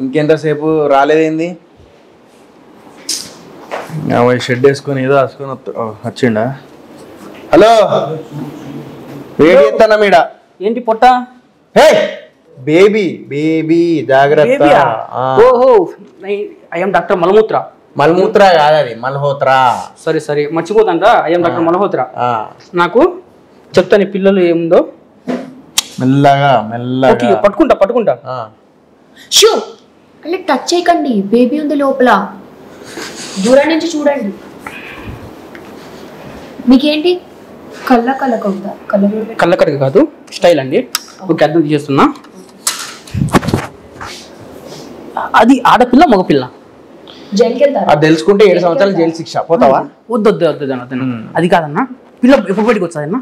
ఇంకెంతసేపు రాలేదేంది? షెడ్ వేసుకొని ఏదో వేసుకొని వచ్చిండా? హలో, వేడి చేస్తానా మీడ? ఏంటి పొట్ట? హే బేబీ బేబీ జాగ్రత్త. ఓహో, ఐఎమ్ డాక్టర్ మలమూత్ర. మల్మూత్ర కాదు, అది మల్హోత్రా. సరే మర్చిపోతాంట. I'm doctor Malhotra. నాకు చెప్తాను పిల్లలు ఏముందో మెల్లగా పట్టుకుంటా. షూ అంటే టచ్ చేయకండి, బేబీ ఉంది లోపల, దూరం నుంచి చూడండి. మీకేంటి కళ్ళ ఉందా? కళ్ళకడికి కాదు, స్టైల్ అండి. ఓకే, అర్థం చేస్తున్నా. అది ఆడపిల్ల మగపిల్ల? జైలుకి వెళ్తారా? అది తెలుసుకుంటే 7 సంవత్సరాలు జైలు శిక్ష. పోతావా? వద్దు. అది కాదన్నా. పిల్ల ఎప్పుడు బయటకు వచ్చాదన్నా?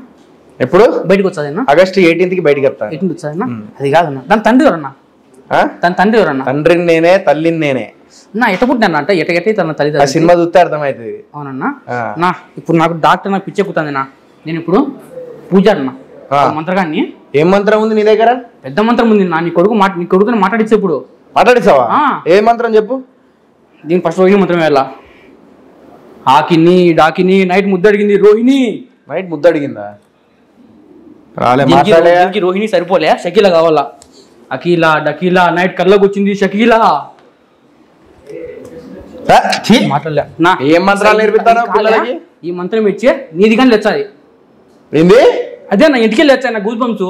ఎప్పుడు బయటకు వచ్చాదన్నా? ఆగస్ట్ 18కి బయటకు వస్తాను. 18 వచ్చాదన్నా? అది కాదన్నా. దాని తండ్రి ఎవరన్నా? తండ్రిని నేనే, తల్లిని నేనే. నా ఎట పుట్టినా అంటే ఎట తన తల్లి. సినిమా చూస్తే అర్థమవుతుంది. అవునన్నా. నా ఇప్పుడు నాకు డాక్టర్ నాకు పిచ్చెక్కుతుంది. నేను ఇప్పుడు పూజారన్నా, మంత్రగాన్ని. ఏం మంత్రం ఉంది నీ దగ్గర? పెద్ద మంత్రం ఉంది నా. నీ కొడుకుని మాట్లాడిస్తే ఇప్పుడు మాట్లాడిస్తావా? ఏ మంత్రం చెప్పు. దీని ఫస్ట్ రోహిణి మంత్రం వెళ్ళా. ఆకిని డాకిని నైట్ ముద్దు అడిగింది రోహిణి. నైట్ ముద్దు అడిగిందా? రోహిణి సరిపోలే, షకీలా కావాలా. అకీలా డకీలా నైట్ కళ్ళకు వచ్చింది షకీలా. మాట్లాడలే. ఏం మంత్రాలు నేర్పిస్తాను పిల్లలకి? ఈ మంత్రం ఇచ్చే నీది కానీ లేచాది. ఏంది? అదే నా ఇంటికి లేచా. నా గూస్ బంప్స్.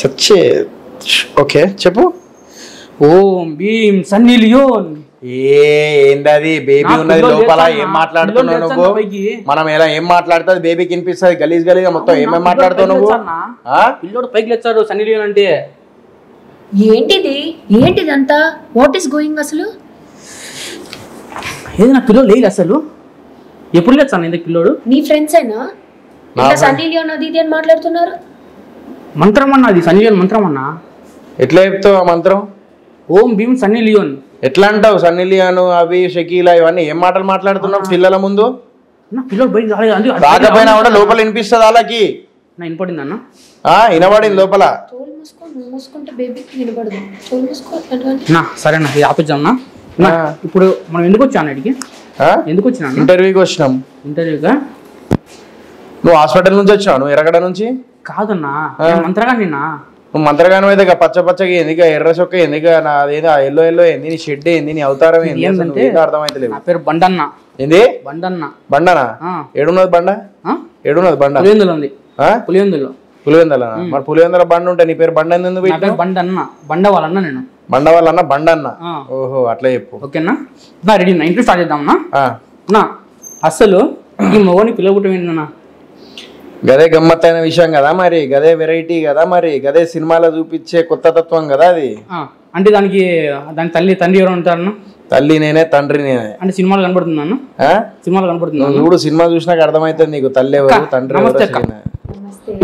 సచ్చే. ఓకే చెప్పు. ఓం భీం సన్నీ లియోన్. ఏందది? బేబీ ఉన్నది లోపల. ఏం మాట్లాడుతున్నావు నువ్వు? మనం ఎలా ఏం మాట్లాడుతుంది బేబీకి వినిపిస్తుంది. గలీజ్గా మొత్తం ఏమేమి మాట్లాడుతావు నువ్వు? పిల్లోడు పైకి లేచాడు సన్నీ లియోన్ అంటే. ఏంటిదంతా? వాట్ ఈస్ గోయింగ్ అసలు? ఏది నా పిల్లోడు లేదు అసలు. ఎప్పుడు లేచాను ఇంత పిల్లోడు? నీ ఫ్రెండ్స్ అయినా సన్నీ లియోన్ అది ఇది అని మాట్లాడుతున్నారు? మంత్రం అన్నా, అది సన్నీ లియోన్ మంత్రం అన్నా. ఎట్లా చెప్తావు ఆ మంత్రం? ఓం భీమ్ సన్నీ లియోన్. ఎట్లా అంటావు? సన్నీ లియోన్ అవి షకీలా ఇవన్నీ ఏం మాటలు మాట్లాడుతున్నావు పిల్లల ముందు? నా పిల్లోడు బయట రాకపోయినా కూడా లోపల వినిపిస్తుంది వాళ్ళకి. నా వినపడింది అన్న. వినపడింది లోపల. సరేనా, ఇది ఆపేద్దాం. ఇప్పుడు మనం ఎందుకు వచ్చాను అడిగి? ఎందుకు వచ్చినా? ఇంటర్వ్యూకి వచ్చినాం. ఇంటర్వ్యూగా? నువ్వు హాస్పిటల్ నుంచి వచ్చావు? నువ్వు ఎరగడ నుంచి? కాదన్నా, మంత్రగా నిన్న. నువ్వు మంత్రగానం అయితే పచ్చగా ఎందుకు, ఎర్ర చొక్క ఎందుకు, నాదేదో ఎల్లో ఏంది, నీ షెడ్ ఏంది, నీ అవతారం ఏంది అర్థమైతలేదు. నా పేరు బండన్న. ఏంది? బండనా? ఏడున్నది బండ? ఏడున్నది బండ? పులివెందులో ఉంది. పులివెందుల? మరి పులివెందుల బండ ఉంటే నీ పేరు బండ ఎందుకు? బండన్న. బండ వాళ్ళన్న నేను. బండ వాళ్ళన్న బండన్న. ఓహో అట్లా చెప్పు. ఓకేనా? నా రెడీ. నా ఇంట్లో స్టార్ట్ చేద్దామన్నా. అసలు ఈ మగని పిల్లగుట్టమేంటన్నా? గదే గమ్మత్తైన విషయం కదా మరి, గదే వెరైటీ కదా మరి, గదే సినిమాలో చూపించే కొత్త తత్వం కదా అది. అంటే దాని తండ్రి ఎవరు ఉంటారన్న? తల్లి నేనే, తండ్రి నేనే. అంటే సినిమాలో కనబడుతున్నాను. సినిమాలో కనబడుతున్నాను. చూడు సినిమా చూసినాక అర్థమవుతుంది నీకు తల్లి ఎవరు తండ్రి ఎవరు.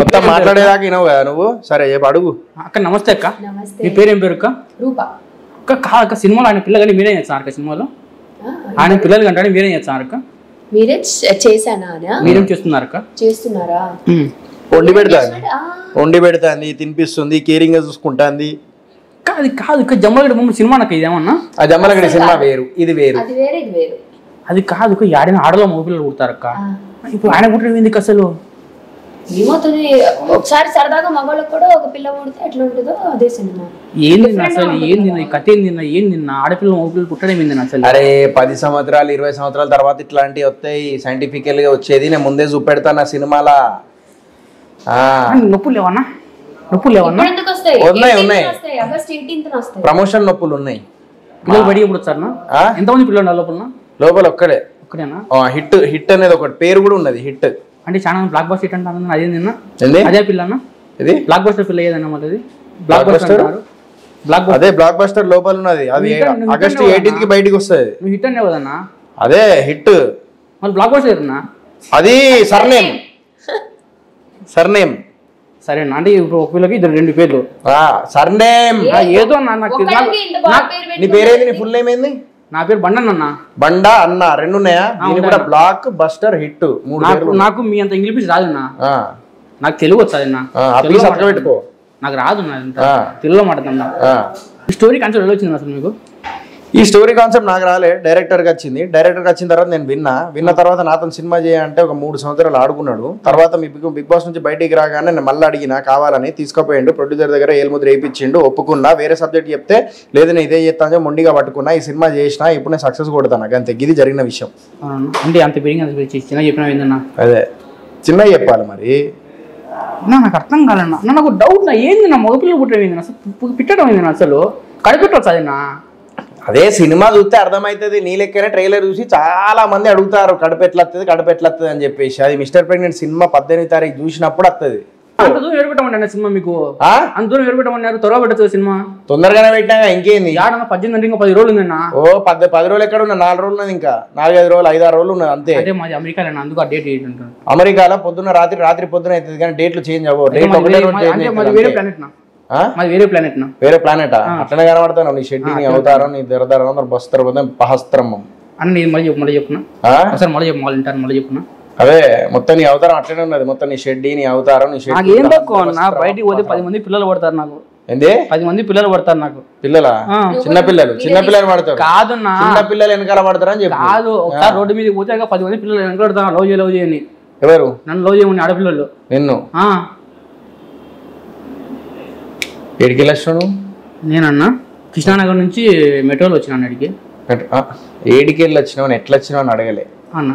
మొత్తం మాట్లాడేదాకా వినవు కదా నువ్వు. సరే చెప్పు, అడుగు. అక్క నమస్తే. అక్క మీ పేరేం పేరు? అక్క రూపా. అక్క సినిమాలో ఆయన పిల్లగాని మీరేం చేస్తారు అక్క? సినిమాలో ఆయన పిల్లలు కంటే మీరేం చేస్తారు అక్క? మీరే చేశానా? మీరేం చేస్తున్నారు అక్క? చేస్తున్నారా? వండి పెడతాంది, తినిపిస్తుంది, కేరింగ్ గా చూసుకుంటాంది. అది కాదు ఇక జమ్మలగడ్డ బొమ్మ సినిమా నాకు ఇదేమన్నా? ఆ జమ్మలగడ్డ సినిమా వేరు, ఇది వేరు. అది కాదు ఇక ఆడిన ఆడలో మగపిల్లలు పుడతారు అక్క. ఇప్పుడు ఆయన పుట్టడం ఎందుకు అసలు? ఏమవుతుంది, ఒకసారి సరదాగా మగవాళ్ళకి కూడా ఒక పిల్ల పుడితే ఎట్లా ఉంటుందో అదే సినిమా. ఏంది అసలు? ఏంది ఈ కథ? ఏంది ఆడపిల్ల మగపిల్లలు పుట్టడం ఏంది అసలు? అరే 10 సంవత్సరాలు 20 సంవత్సరాల తర్వాత ఇట్లాంటివి వస్తాయి, సైంటిఫికల్ గా వచ్చేది. నేను ముందే చూపెడతాను నా సినిమాలా. నొప్పులు లేవన్నా? ఉన్నాయి. ప్రమోషన్ నొప్పులు ఉన్నాయి. పిల్లలు బయటికి ఎప్పుడు వచ్చారు? ఎంతమంది పిల్లలు లోపల? ఒక్కడేనా? హిట్ అనేది ఒకటి పేరు కూడా ఉన్నది, హిట్. అంటే చాలా బ్లాక్ బస్టర్ హిట్ అంటారు. అదే నిన్న అదే పిల్ల అన్న. ఇది బ్లాక్ బస్టర్ పిల్ల ఏదన్నా మరి? బ్లాక్ బస్టర్ అదే బ్లాక్ బస్టర్ లోపల ఉన్నది. అది ఆగస్ట్ 18 కి బయటికి వస్తుంది. నువ్వు హిట్ అనే కదన్నా? అదే హిట్. మరి బ్లాక్ బస్టర్ ఏదన్నా? అది సర్నేమ్. సరేనా? అంటే ఇప్పుడు ఒక పిల్లకి 2 పేర్లు. సర్నేమ్ ఏదో అన్న. నీ పేరేది? నీ ఫుల్ నేమ్ ఏంది? నా పేరు బండన్న. బండ అన్న 2 ఉన్నాయా? దీని కూడా బ్లాక్ బస్టర్ హిట్ 3 పేర్లు. నాకు మీ అంత ఇంగ్లీష్ రాదన్నా, నాకు తెలుగు వచ్చాదన్నా. పెట్టుకో. నాకు రాదు తెలుగులో మాట్లాడుతున్నా. స్టోరీ కాన్సెప్ట్ ఎలా వచ్చింది అసలు మీకు? ఈ స్టోరీ కాన్సెప్ట్ నాకు రాలే, డైరెక్టర్కి వచ్చింది. డైరెక్టర్కి వచ్చిన తర్వాత నేను విన్న తర్వాత నాతో సినిమా చేయాలంటే ఒక 3 సంవత్సరాలు ఆడుకున్నాడు. తర్వాత బిగ్ బాస్ నుంచి బయటికి రాగానే నేను మళ్ళీ అడిగినా కావాలని తీసుకుపోయిండు. ప్రొడ్యూసర్ దగ్గర ఏలుముద్ర వేయించిండు, ఒప్పుకున్నా. వేరే సబ్జెక్ట్ చెప్తే లేదు నేను ఇదే చేస్తాను మొండిగా పట్టుకున్నా. ఈ సినిమా చేసినా ఇప్పుడు నేను సక్సెస్ కొడతాను. అంతే, ఇది జరిగిన విషయం. అంటే అంత పెరిగి చిన్న చెప్పినా ఏందన్నా? అదే చిన్న చెప్పాలి మరి. నాకు అర్థం కాలన్నా. నాకు డౌట్ ఏంది నా మగపిల్లలు పుట్టడం ఏంది అసలు? పిట్టడం ఏంది అసలు? కడిపెట్టవచ్చు అదేనా? అదే సినిమా చూస్తే అర్థమవుతుంది. నీ లెక్కనే ట్రైలర్ చూసి చాలా మంది అడుగుతారు కడుపెట్లత్తది అని చెప్పేసి. అది మిస్టర్ ప్రెగ్నెంట్ సినిమా 18వ తారీఖు చూసినప్పుడు వస్తుంది. అంత దూరం ఎరగొట్టమన్నా సినిమా మీకు? అంత దూరం ఎరగొట్టమన్నారు, త్వరగా పెట్టచ్చు సినిమా. తొందరగానే పెట్టినా ఇంకేంది? 18 అంటే ఇంకా 10 రోజులు ఉందన్నా. 10 రోజులు ఎక్కడ ఉన్నా? 4 రోజులు ఉన్నది, ఇంకా 4-5 రోజులు 5-6 రోజులు ఉన్నది అంతే. అదే మాది అమెరికా, అందుకు ఆ డేట్ ఏంటంటారు? అమెరికాలో పొద్దున్న రాత్రి పొద్దున అవుతుంది కానీ డేట్లు చేంజ్ అవ్వవు. వేరే ప్లానెట్ అట్లనే కనబడతాను. నీ షెడ్డి, నీ అవతారం, నీ దరదారం, బస్తరం, పహస్త్రమం అని మళ్ళీ చెప్పున్నా. మళ్ళీ చెప్పున్నా. అదే మొత్తం నీ అవతారం అట్లనే ఉన్నది. మొత్తం నీ షెడ్డి, నీ అవతారం, నీ షెడ్డి. ఏం తక్కువ బయటికి పోతే 10 మంది పిల్లలు పడతారు నాకు. ఏంది? 10 మంది పిల్లలు పడతారు నాకు. పిల్లలా? చిన్న పిల్లలు పడతారు కాదు? చిన్న పిల్లలు వెనకాల పడతారని చెప్పి కాదు. ఒకసారి రోడ్డు మీద పోతే 10 మంది పిల్లలు వెనకాల పడతారు. లవ్ చేయని. ఎవరు? నన్ను లవ్ చేయమని ఆడపిల్లలు. నిన్ను? ఎడికి వెళ్ళొచ్చాను నేనన్నా కృష్ణానగర్ నుంచి మెట్రోలో వచ్చినాను. అడిగి ఏడికి వెళ్ళి వచ్చినావు, ఎట్లా వచ్చినావు అని అడగలే అన్న.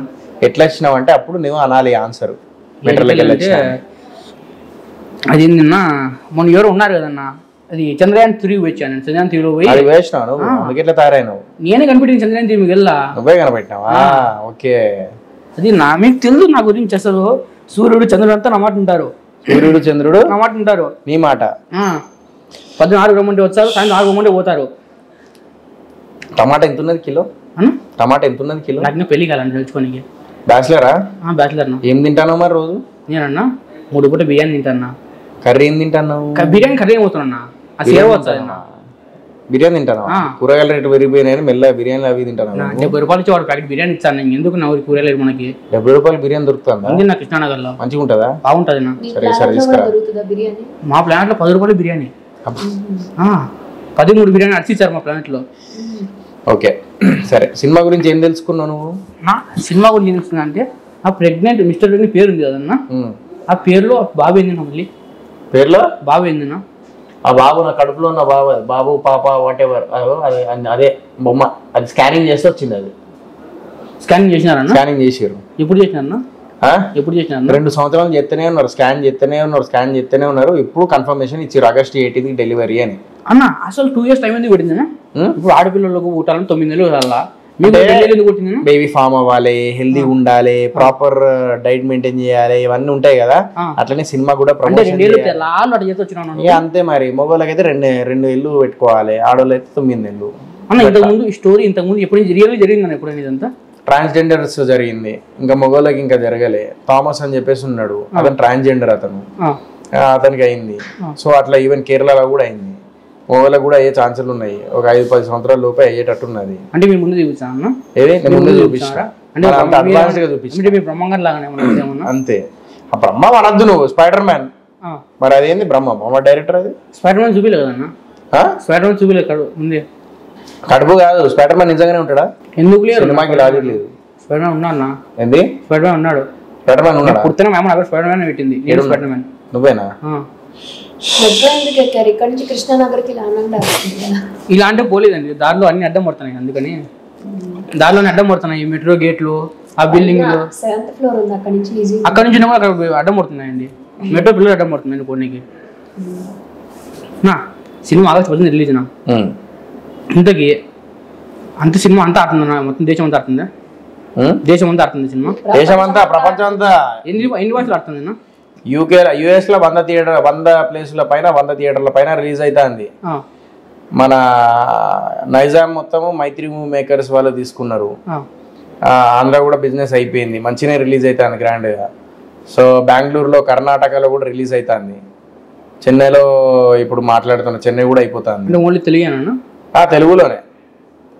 ఎట్లా వచ్చినావు అంటే అప్పుడు నువ్వు అనాలి ఆన్సర్. మెట్రోలోకి వెళ్ళి అది నిన్న మొన్న ఎవరు ఉన్నారు కదన్నా, అది చంద్రయాన్ 3 వచ్చాను. చంద్రయాన్ 3లో పోయి అది వేసినావు. అందుకు ఎట్లా తయారైనావు? నేనే కనిపెట్టింది చంద్రయాన్ 3 వెళ్ళా. నువ్వే కనిపెట్టినావా? ఓకే. అది మీకు తెలుసు నా గురించి అసలు. సూర్యుడు చంద్రుడు అంతా నా మాట ఉంటారు. సూర్యుడు చంద్రుడు నా మాట ఉంటారు. నీ మాట. 14 రమ్మంటే వచ్చారు, సాయంత్రం 4 రమ్మంటే పోతారు. టమాటా ఎంత ఉన్నది కిలో? టమాటా ఎంత ఉన్నది కిలో? నాకు పెళ్లి కాలని తెలుసుకోనికి. బ్యాచిలరా? బ్యాచిలర్. ఏం తింటాను మరి రోజు? నేనన్నా 3 పూట బిర్యానీ తింటానా. కర్రీ ఏం తింటాను? బిర్యానీ కర్రీ ఏమవుతున్నా? బిర్యానీ తింటాను. కూరగాయల రేటు పెరిగిపోయినాయని మెల్ల బిర్యానీ అవి తింటాను. 70 రూపాయలు ఇచ్చి వాడు ప్యాకెట్ బిర్యానీ ఇస్తాను. ఎందుకు నా ఊరికి కూరగాయలు మనకి 70 రూపాయలు బిర్యానీ దొరుకుతుందా? నా కృష్ణానగర్ లో మంచిగా ఉంటుందా? బాగుంటది. సరే తీసుకురా. మా ప్లాంట్ లో 10 రూపాయలు బిర్యానీ, 13 బిర్యానీ అడిచిచ్చారు మా ప్లాంట్ లో. ఓకే సరే. సినిమా గురించి ఏం తెలుసుకున్నావు నువ్వు? సినిమా గురించి ఏం తెలుసుకున్నా అంటే ఆ ప్రెగ్నెంట్ మిస్టర్ ప్రెగ్నెంట్ పేరు ఉంది కదన్నా, ఆ పేరులో బాబు ఏందినా? మళ్ళీ పేరులో బాబు ఏందినా? ఆ బాబు నా కడుపులో ఉన్న బాబు పాప వాట్ ఎవర్ అదే బొమ్మ. అది స్కానింగ్ చేస్తే వచ్చింది. అది స్కానింగ్ చేసినారన్నా? స్కానింగ్ చేసారు. ఎప్పుడు చేసినారన్నా? ఎప్పుడు చేసినారు? 2 సంవత్సరాలు చేస్తూనే ఉన్నారు. స్కాన్ చేస్తూనే ఉన్నారు. ఇప్పుడు కన్ఫర్మేషన్ ఇచ్చారు ఆగస్ట్ 18 డెలివరీ అని. అన్న అసలు 2 years టైం ఎందుకు పట్టింది? ఇప్పుడు ఆడపిల్లలకు పుట్టాలని 9 నెలలు అలా బేబీ ఫామ్ అవ్వాలి, హెల్దీ ఉండాలి, ప్రాపర్ డైట్ మెయింటైన్ చేయాలి, ఇవన్నీ ఉంటాయి కదా. అట్లనే సినిమా కూడా ప్రమోషన్ అంతే. మరి మగవాళ్ళకి అయితే 2 ఏళ్ళు పెట్టుకోవాలి, ఆడవాళ్ళు అయితే 9 నెలలు. అన్న ఇంతకుముందు ఈ స్టోరీ ఇంతకుముందు ఎప్పుడు రియల్గా జరిగిందని ఎప్పుడైనా ఇదంతా? ట్రాన్స్జెండర్స్ జరిగింది, ఇంకా మగవాళ్ళకి ఇంకా జరగలే. థామస్ అని చెప్పేసి ఉన్నాడు, అతను ట్రాన్స్జెండర్. అతనికి అయింది. సో అట్లా ఈవెన్ కేరళలో కూడా అయింది. మగవాళ్ళకి కూడా అయ్యే ఛాన్సులు ఉన్నాయి. ఒక 5-10 సంవత్సరాల లోపే అయ్యేటట్టున్నది. అంటే మీరు ముందు చూపించాను? ఏది ముందు చూపించా అంటే అడ్వాన్స్ గా చూపించా. బ్రహ్మంగారు లాగానే అంతే. ఆ బ్రహ్మ అనద్దు నువ్వు, స్పైడర్ మ్యాన్. మరి అదేంది బ్రహ్మ? మా డైరెక్టర్ అది స్పైడర్ మ్యాన్ చూపిలే కదన్నా? స్పైడర్ మ్యాన్ చూపిలే ముందే. కడుపు కాదు, స్పైడర్ మ్యాన్ నిజంగానే ఉంటాడా? ఎందుకు లేదు? సినిమాకి లాజిక్ లేదు. స్పైడర్ మ్యాన్ ఉన్నాడు. ఏంది? స్పైడర్ మ్యాన్ ఉన్నాడు. స్పైడర్ మ్యాన్ ఉన్నాడు. పుట్టిన మేము అక్కడ స్పైడర్ మ్యాన్ పెట్టింది. స్పైడర్ మ్యాన్ నువ్వేనా? ఇలా అంటే పోలేదండి, దారిలో అన్ని అడ్డం పడుతున్నాయి. అందుకని దారిలోనే అడ్డం పడుతున్నాయి. మెట్రో గేట్లు, ఆ బిల్డింగ్లు, అక్కడ నుంచి కూడా అక్కడ అడ్డం పడుతున్నాయండి. మెట్రో పిల్లలు అడ్డం పడుతున్నాయండి పోనీకి. సినిమా ఆగస్ట్ 10 రిలీజ్ నా ఇంతకి అంత సినిమా అంతా ఆడుతుందా? మొత్తం దేశం అంతా ఆడుతుందా? దేశం అంతా ఆడుతుంది సినిమా. దేశం అంతా, ప్రపంచం అంతా. ఎన్ని భాషలు ఆడుతుంది? యుఎస్ లో 100 ప్లేసుల పైన 100 థియేటర్ల పైన రిలీజ్ అవుతుంది. మన నైజాం మొత్తము మైత్రి మూవీ మేకర్స్ వాళ్ళు తీసుకున్నారు. ఆంధ్ర కూడా బిజినెస్ అయిపోయింది, మంచిగానే రిలీజ్ అవుతుంది గ్రాండ్ గా. సో బెంగళూరులో, కర్ణాటకలో కూడా రిలీజ్ అవుతుంది. చెన్నైలో ఇప్పుడు మాట్లాడుతున్నా, చెన్నై కూడా అయిపోతుంది. ఓన్లీ తెలుగునా? తెలుగులోనే.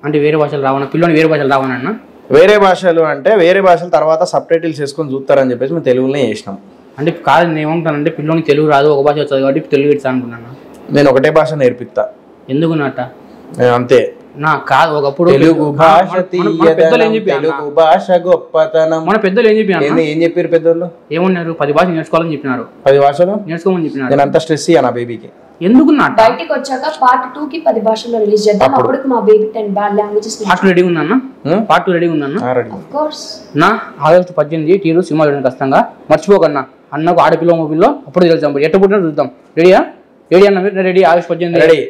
అంటే వేరే భాషలు రావన్నా? పిల్లలు వేరే భాషలు రావన్నా? వేరే భాషలు అంటే వేరే భాషల తర్వాత సబ్ టైటిల్స్ వేసుకొని చూస్తారని చెప్పేసి మేము తెలుగులోనే చేసినాం. అంటే కాదు నేను ఏమంటానంటే పిల్లోని తెలుగు రాదు ఒక భాష వచ్చాదు కాబట్టి తెలుగు ఇచ్చా అనుకున్నాను. నేను ఒకటే భాష నేర్పిస్తా. ఎందుకు నాట అంతే నా కాదు. ఒకప్పుడు తెలుగు భాష పెద్దలు ఏం చెప్పి తెలుగు భాష గొప్పతనం. మన పెద్దలు ఏం చెప్పి ఏం చెప్పారు పెద్దోళ్ళు? ఏమన్నారు? 10 భాషలు నేర్చుకోవాలని చెప్పినారు. 10 భాషలు నేర్చుకోమని చెప్పినారు. నేను అంత స్ట్రెస్ ఇయ్యా నా బేబీకి. ఎందుకు నాట? బయటికి వచ్చాక పార్ట్ 2 కి 10 భాషల్లో రిలీజ్ చేద్దాం. అప్పుడు మా baby 10 bad languages. Part 2 ready ఉందన్న? పార్ట్ 2 రెడీ ఉందన్న? ఆఫ్ కోర్స్ నా ఆగస్టు 18 టీరు సినిమా చూడండి ఖచ్చితంగా. మర్చిపోకన్నా అన్నకు ఆడపిల్ల మూవీలో అప్పుడు తెలుద్దాం. ఎట్ట పుట్టినా చూద్దాం. రెడీయా? రెడీ అన్న మీరు? Ready. August 18 ready.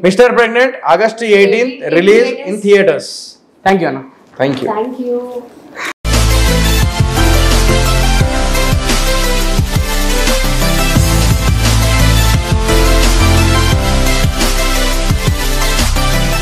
Mister pregnant August 18th release in theatres. Thank you అన్న. Thank you. Thank you.